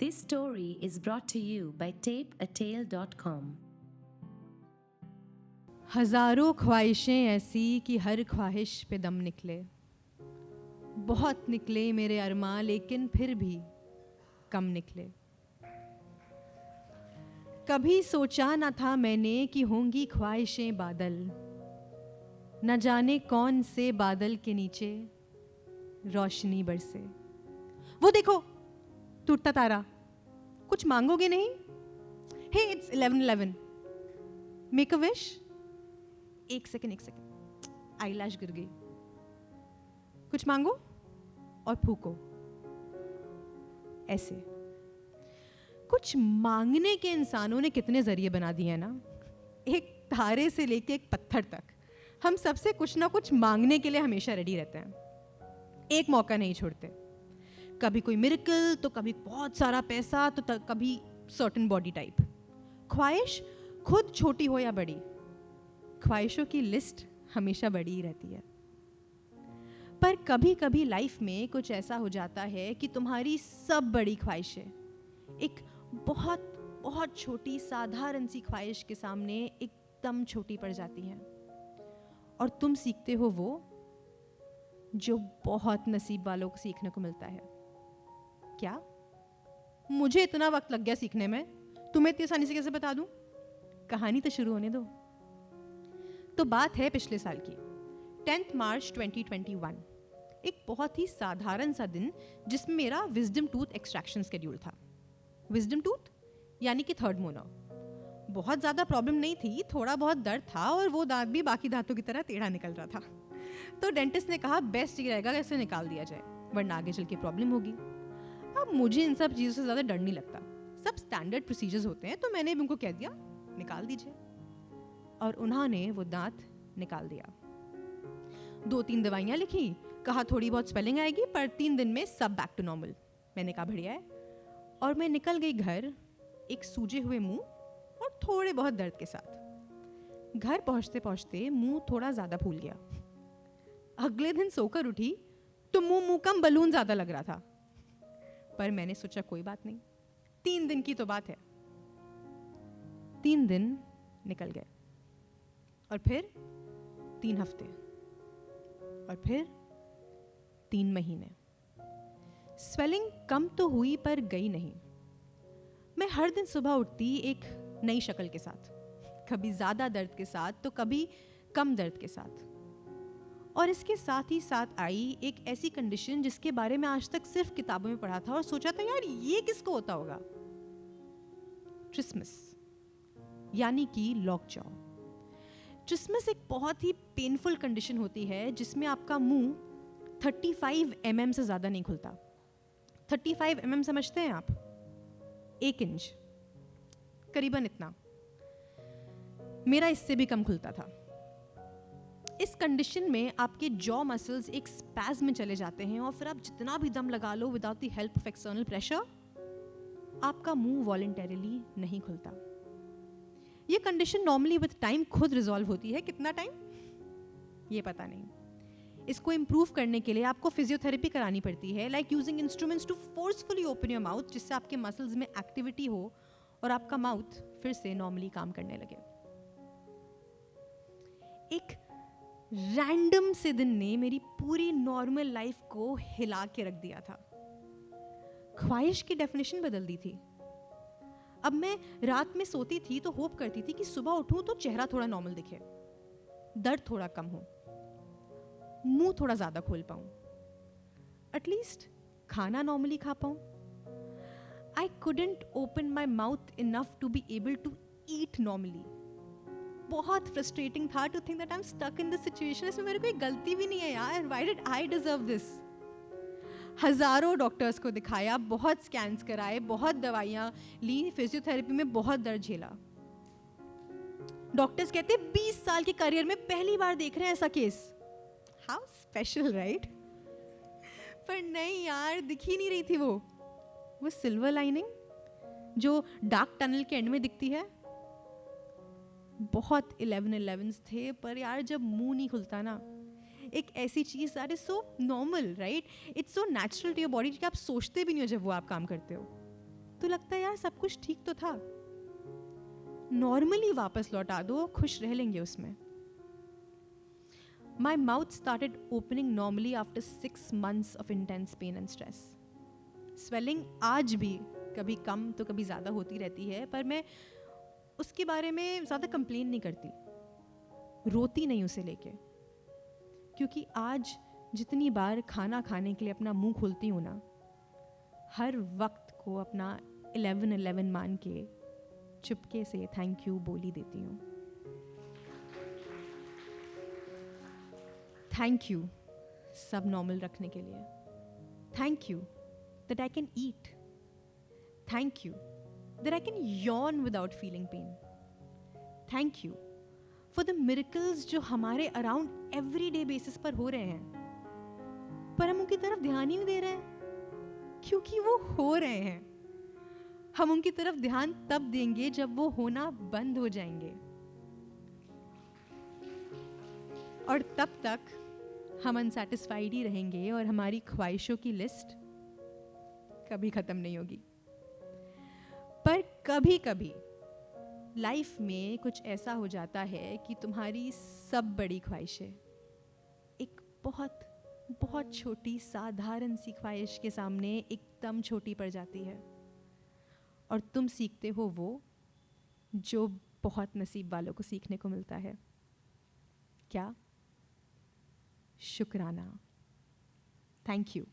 This story is brought to you by tapeatale.com. हज़ारों ख्वाहिशें ऐसी कि हर ख्वाहिश पे दम निकले। बहुत निकले मेरे अरमां लेकिन फिर भी कम निकले। कभी सोचा न था मैंने कि होंगी ख्वाहिशें बादल, न जाने कौन से बादल के नीचे रोशनी बरसे। वो देखो टूटता तारा, कुछ मांगोगे नहीं? हे इट्स 11:11, मेक अ विश। एक सेकंड, आईलैश गिर गई। कुछ मांगो और फूको ऐसे। कुछ मांगने के इंसानों ने कितने जरिए बना दिए हैं ना, एक तारे से लेके एक पत्थर तक। हम सबसे कुछ ना कुछ मांगने के लिए हमेशा रेडी रहते हैं, एक मौका नहीं छोड़ते। कभी कोई मिरेकल, तो कभी बहुत सारा पैसा, तो कभी सर्टेन बॉडी टाइप। ख्वाहिश खुद छोटी हो या बड़ी, ख्वाहिशों की लिस्ट हमेशा बड़ी ही रहती है। पर कभी कभी लाइफ में कुछ ऐसा हो जाता है कि तुम्हारी सब बड़ी ख्वाहिशें एक बहुत बहुत छोटी साधारण सी ख्वाहिश के सामने एकदम छोटी पड़ जाती हैं, और तुम सीखते हो वो जो बहुत नसीब वालों को सीखने को मिलता है। क्या मुझे इतना वक्त लग गया सीखने में, तुम्हें इतनी आसानी से कैसे बता दूं? कहानी तो शुरू होने दो। तो बात है पिछले साल की 10 मार्च 2021, एक बहुत ही साधारण सा दिन जिसमें मेरा विजडम टूथ एक्सट्रैक्शन शेड्यूल था। विजडम टूथ यानी कि थर्ड मोनर। बहुत ज़्यादा प्रॉब्लम नहीं थी, थोड़ा बहुत दर्द था और वो दांत भी बाकी दांतों की तरह टेढ़ा निकल रहा था। तो डेंटिस्ट ने कहा बेस्ट ये रहेगा इसे निकाल दिया जाए, वरना आगे चल के प्रॉब्लम होगी। अब मुझे इन सब चीज़ों से ज़्यादा डर नहीं लगता, सब स्टैंडर्ड प्रोसीजर्स होते हैं, तो मैंने भी उनको कह दिया निकाल दीजिए, और उन्होंने वो दांत निकाल दिया। 2-3 दवाइयाँ लिखी, कहा थोड़ी बहुत स्वेलिंग आएगी पर 3 दिन में सब बैक टू नॉर्मल। मैंने कहा बढ़िया है, और मैं निकल गई घर एक सूजे हुए मुंह और थोड़े बहुत दर्द के साथ। घर पहुंचते पहुंचते मुंह थोड़ा ज़्यादा फूल गया। अगले दिन सोकर उठी तो मुंह कम बलून ज़्यादा लग रहा था, पर मैंने सोचा कोई बात नहीं, 3 दिन की तो बात है। 3 दिन निकल गए, और फिर 3 हफ्ते, और फिर 3 महीने। स्वेलिंग कम तो हुई पर गई नहीं। मैं हर दिन सुबह उठती एक नई शक्ल के साथ, कभी ज़्यादा दर्द के साथ तो कभी कम दर्द के साथ। और इसके साथ ही साथ आई एक ऐसी कंडीशन जिसके बारे में आज तक सिर्फ किताबों में पढ़ा था और सोचा था यार ये किसको होता होगा। ट्रिस्मस यानी कि लॉकजॉ। ट्रिस्मस एक बहुत ही पेनफुल कंडीशन होती है जिसमें आपका मुंह 35 mm से ज़्यादा नहीं खुलता। 35 mm समझते हैं आप? 1 इंच, करीबन इतना। मेरा इससे भी कम खुलता था। इस कंडीशन में आपके जॉ मसल्स एक स्पैज़म में चले जाते हैं, और फिर आप जितना भी दम लगा लो without the help of external pressure, आपका मुंह वॉलंटरीली नहीं खुलता। ये कंडीशन नॉर्मली विद टाइम खुद रिजॉल्व होती है। कितना टाइम ये पता नहीं। इसको इम्प्रूव करने के लिए आपको फिजियोथेरेपी करानी पड़ती है, like using instruments to forcefully open your mouth, जिससे आपके मसल्स में एक्टिविटी हो और आपका माउथ फिर से नॉर्मली काम करने लगे। एक रैंडम से दिन ने मेरी पूरी नॉर्मल लाइफ को हिला के रख दिया था। ख्वाहिश की डेफिनेशन बदल दी थी। अब मैं रात में सोती थी तो होप करती थी कि सुबह उठूं तो चेहरा थोड़ा नॉर्मल दिखे, दर्द थोड़ा कम हो, मुंह थोड़ा ज्यादा खोल पाऊं, एटलीस्ट खाना नॉर्मली खा पाऊं। I couldn't open my mouth enough to be able to eat normally. बहुत फ्रस्ट्रेटिंग था to think that I am stuck in this situation. इसमें मेरी कोई गलती भी नहीं है यार, why did I deserve this? हजारों डॉक्टर्स को दिखाया, बहुत स्कैन्स कराए, बहुत दवाइयाँ ली, फिजियोथेरेपी में बहुत दर्द झेला। डॉक्टर्स कहते 20 साल के करियर में पहली बार देख रहे हैं ऐसा केस। How special right? पर नहीं यार, दिख ही नहीं रही थी वो सिल्वर लाइनिंग जो डार्क टनल के एंड में दिखती है। बहुत 11-11s थे, पर यार जब मुंह नहीं खुलता ना, एक ऐसी चीज़ that is so normal right, it's so natural to your body कि आप सोचते भी नहीं हो जब वो आप काम करते हो, तो लगता है यार सब कुछ ठीक तो था। नॉर्मली वापस लौटा दो, खुश रह लेंगे उसमें। My mouth started opening normally after 6 months of intense pain and stress. Swelling आज भी कभी कम तो कभी ज़्यादा होती रहती है, पर मैं उसके बारे में ज़्यादा कंप्लेन नहीं करती, रोती नहीं उसे लेके, क्योंकि आज जितनी बार खाना खाने के लिए अपना मुंह खोलती हूँ ना, हर वक्त को अपना 11-11 मान के चुपके से थैंक यू बोली देती हूँ। थैंक यू सब नॉर्मल रखने के लिए। Thank you that I can eat. Thank you that I can yawn without feeling pain. Thank you for the miracles जो हमारे अराउंड एवरीडे बेसिस पर हो रहे हैं, पर हम उनकी तरफ ध्यान ही नहीं दे रहे हैं, क्योंकि वो हो रहे हैं। हम उनकी तरफ ध्यान तब देंगे जब वो होना बंद हो जाएंगे, और तब तक हम अनसैटिस्फाइड ही रहेंगे और हमारी ख्वाहिशों की लिस्ट कभी खत्म नहीं होगी। पर कभी कभी लाइफ में कुछ ऐसा हो जाता है कि तुम्हारी सब बड़ी ख्वाहिशें एक बहुत बहुत छोटी साधारण सी ख्वाहिश के सामने एकदम छोटी पड़ जाती है, और तुम सीखते हो वो जो बहुत नसीब वालों को सीखने को मिलता है। क्या? शुक्राना। Thank you.